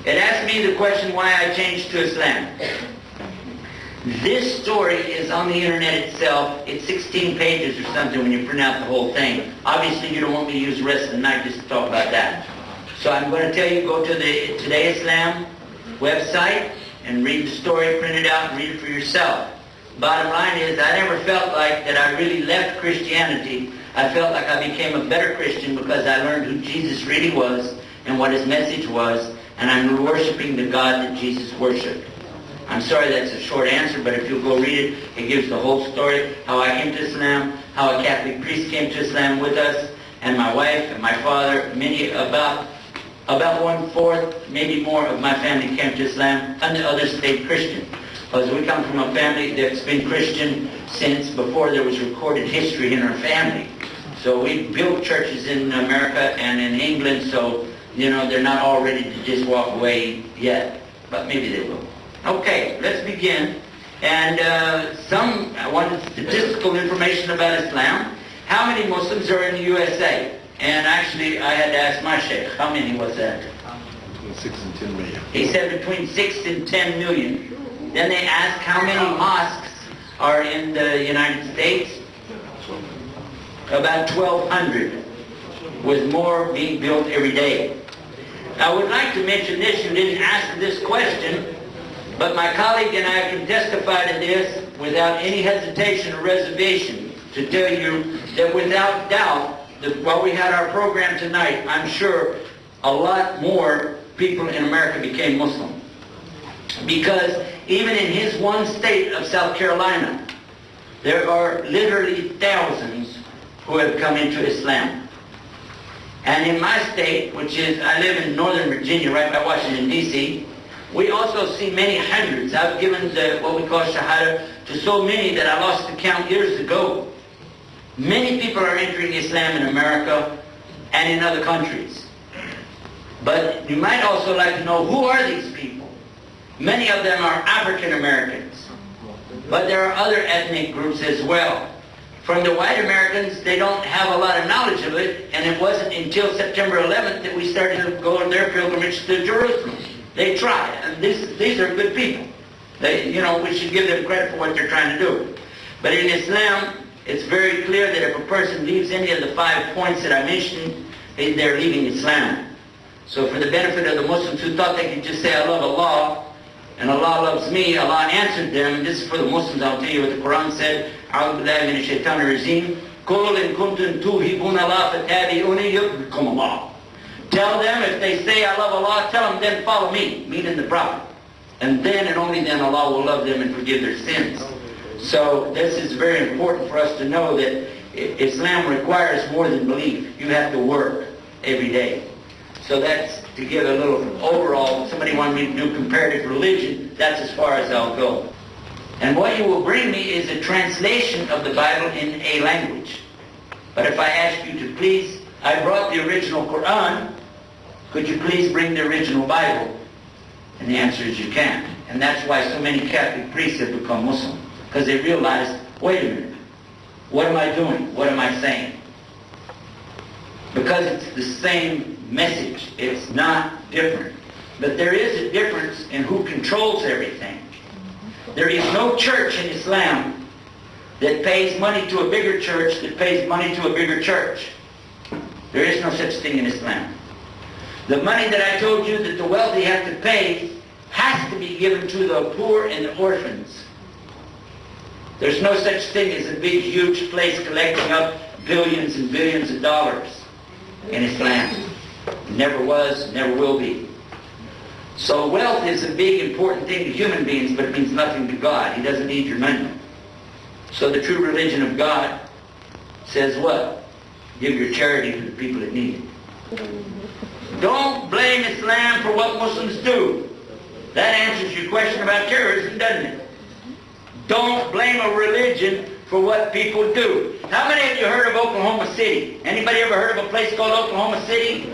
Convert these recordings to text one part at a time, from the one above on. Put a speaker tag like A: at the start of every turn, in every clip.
A: It asked me the question why I changed to Islam. This story is on the internet itself. It's 16 pages or something when you print out the whole thing. Obviously, you don't want me to use the rest of the night just to talk about that. So I'm going to tell you, go to the Today Islam website and read the story, print it out, and read it for yourself. Bottom line is, I never felt like that I really left Christianity. I felt like I became a better Christian because I learned who Jesus really was and what his message was, and I'm worshiping the God that Jesus worshiped. I'm sorry that's a short answer, but if you'll go read it, it gives the whole story, how I came to Islam, how a Catholic priest came to Islam with us, and my wife and my father, about 1/4, maybe more of my family came to Islam, and the others stayed Christian. Because we come from a family that's been Christian since before there was recorded history in our family. So we built churches in America and in England, so, you know, they're not all ready to just walk away yet, but maybe they will. Okay, let's begin. And I wanted statistical information about Islam. How many Muslims are in the USA? And actually, I had to ask my Sheikh, how many was that?
B: Between 6 and 10 million.
A: He said between 6 and 10 million. Then they asked how many mosques are in the United States. About 1,200, with more being built every day. I would like to mention this, you didn't ask this question, but my colleague and I can testify to this without any hesitation or reservation to tell you that without doubt, while we had our program tonight, I'm sure a lot more people in America became Muslim. Because even in his one state of South Carolina, there are literally thousands who have come into Islam. And in my state, which is, I live in Northern Virginia, right by Washington, D.C., we also see many hundreds. I've given what we call Syahadat to so many that I lost the count years ago. Many people are entering Islam in America and in other countries. But you might also like to know, who are these people? Many of them are African Americans. But there are other ethnic groups as well. From the white Americans, they don't have a lot of knowledge of it, and it wasn't until September 11th that we started to go on their pilgrimage to Jerusalem. They try, and these are good people. We should give them credit for what they're trying to do. But in Islam, it's very clear that if a person leaves any of the 5 points that I mentioned, they're leaving Islam. So for the benefit of the Muslims who thought they could just say, I love Allah, and Allah loves me, Allah answered them. And this is for the Muslims. I'll tell you what the Quran said. أعوذ بالله من الشيطان الرجيم قل إن كنتم توهبون الله فاتبعوني يحببكم الله. Tell them, if they say I love Allah, tell them then follow me, meaning the Prophet. And then and only then Allah will love them and forgive their sins. So this is very important for us to know that Islam requires more than belief. You have to work every day. So that's to give a little overall. Somebody wanted me to do comparative religion. That's as far as I'll go. And what you will bring me is a translation of the Bible in a language. But if I ask you to please, I brought the original Quran. Could you please bring the original Bible? And the answer is you can't. And that's why so many Catholic priests have become Muslim. Because they realize, wait a minute, what am I doing? What am I saying? Because it's the same message. It's not different. But there is a difference in who controls everything. There is no church in Islam that pays money to a bigger church that pays money to a bigger church. There is no such thing in Islam. The money that I told you that the wealthy have to pay has to be given to the poor and the orphans. There's no such thing as a big, huge place collecting up billions and billions of dollars in Islam. Never was, never will be. So wealth is a big, important thing to human beings, but it means nothing to God. He doesn't need your money. So the true religion of God says what? Give your charity to the people that need it. Don't blame Islam for what Muslims do. That answers your question about terrorism, doesn't it? Don't blame a religion for what people do. How many of you heard of Oklahoma City? Anybody ever heard of a place called Oklahoma City?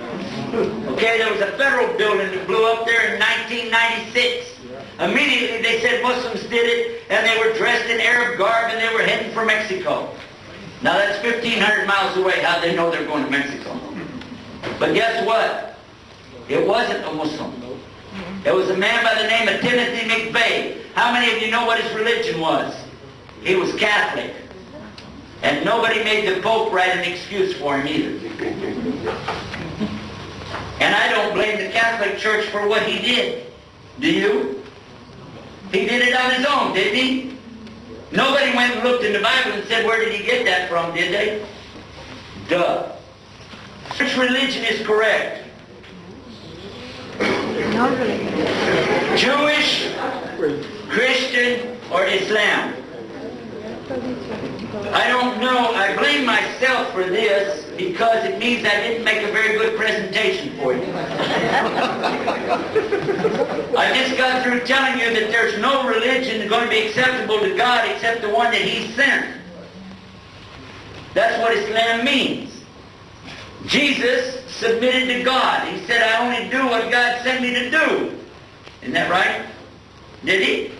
A: Okay, there was a federal building that blew up there in 1996. Immediately they said Muslims did it, and they were dressed in Arab garb, and they were heading for Mexico. Now that's 1,500 miles away. How'd they know they're going to Mexico? But guess what? It wasn't a Muslim. There was a man by the name of Timothy McVeigh. How many of you know what his religion was? He was Catholic. And nobody made the Pope write an excuse for him either. And I don't blame the Catholic Church for what he did. Do you? He did it on his own, didn't he? Nobody went and looked in the Bible and said, where did he get that from, did they? Duh. Which religion is correct? Jewish, Christian, or Islam? I don't know. I blame myself for this because it means I didn't make a very good presentation for you. I just got through telling you that there's no religion going to be acceptable to God except the one that He sent. That's what Islam means. Jesus submitted to God. He said, I only do what God sent me to do. Isn't that right? Did He?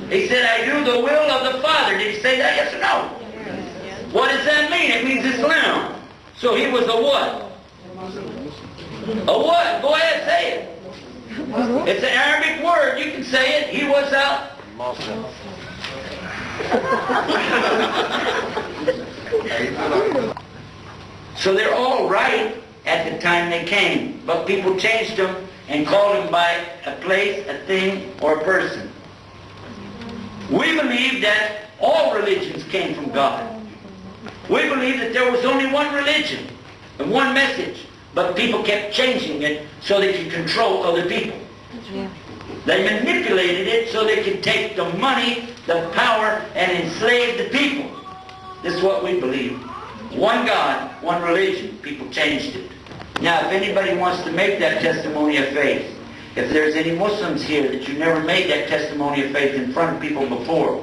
A: He said, I do the will of the Father. Did He say that? Yes or no? Yes. What does that mean? It means Islam. So He was a what? A what? Go ahead, say it. It's an Arabic word. You can say it. He was a Massal. So they're all right at the time they came, but people changed them and called them by a place, a thing, or a person. We believe that all religions came from God. We believe that there was only one religion and one message, but people kept changing it so they could control other people. Yeah. They manipulated it so they could take the money, the power, and enslave the people. This is what we believe. One God, one religion. People changed it. Now, if anybody wants to make that testimony of faith, if there's any Muslims here that you never made that testimony of faith in front of people before,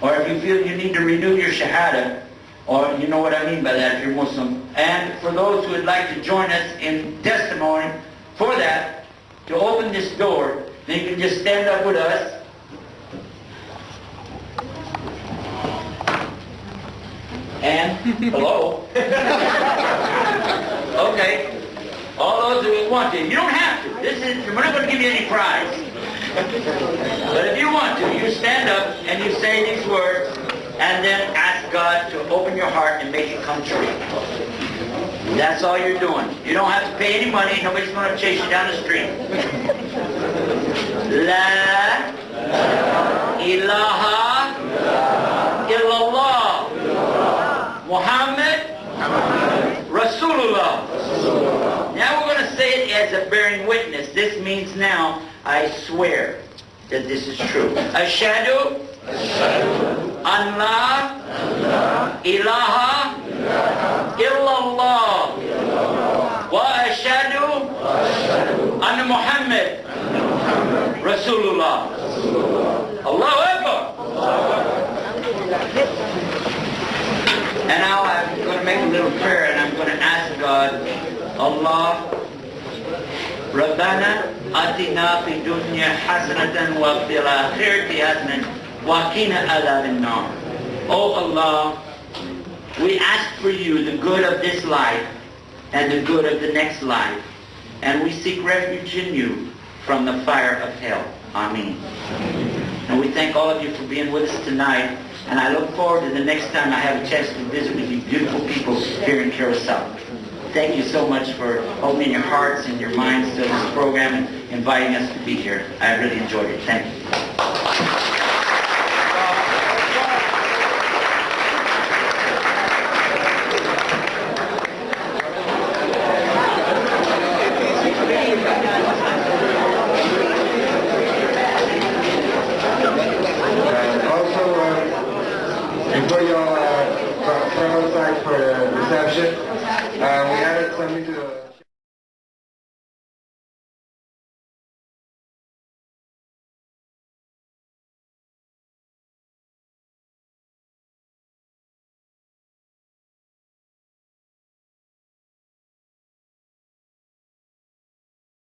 A: or if you feel you need to renew your Syahadat, or you know what I mean by that if you're Muslim, and for those who would like to join us in testimony for that, to open this door, then you can just stand up with us. And, hello? Okay. All those who want to. You don't have to. We're not going to give you any prize. But if you want to, you stand up and you say these words and then ask God to open your heart and make it come true. That's all you're doing. You don't have to pay any money. Nobody's going to chase you down the street. La ilaha illallah Muhammad Rasulullah. Now we're going to say it as a bearing witness. This means now, I swear that this is true. Ashhadu an la ilaha illallah wa ashhadu anna Muhammad Rasulullah. Allahu Akbar. And now I'm going to make a little prayer and I'm going to ask God, Allah, Rabbana atina fi dunya hasanatan wa fil akhirati hasanatan wa qina adhaban nar. Oh Allah, we ask for you the good of this life and the good of the next life. And we seek refuge in you from the fire of hell. Amen. And we thank all of you for being with us tonight. And I look forward to the next time I have a chance to visit with you beautiful people here in Curacao. Thank you so much for opening your hearts and your minds to this program and inviting us to be here. I really enjoyed it. Thank you.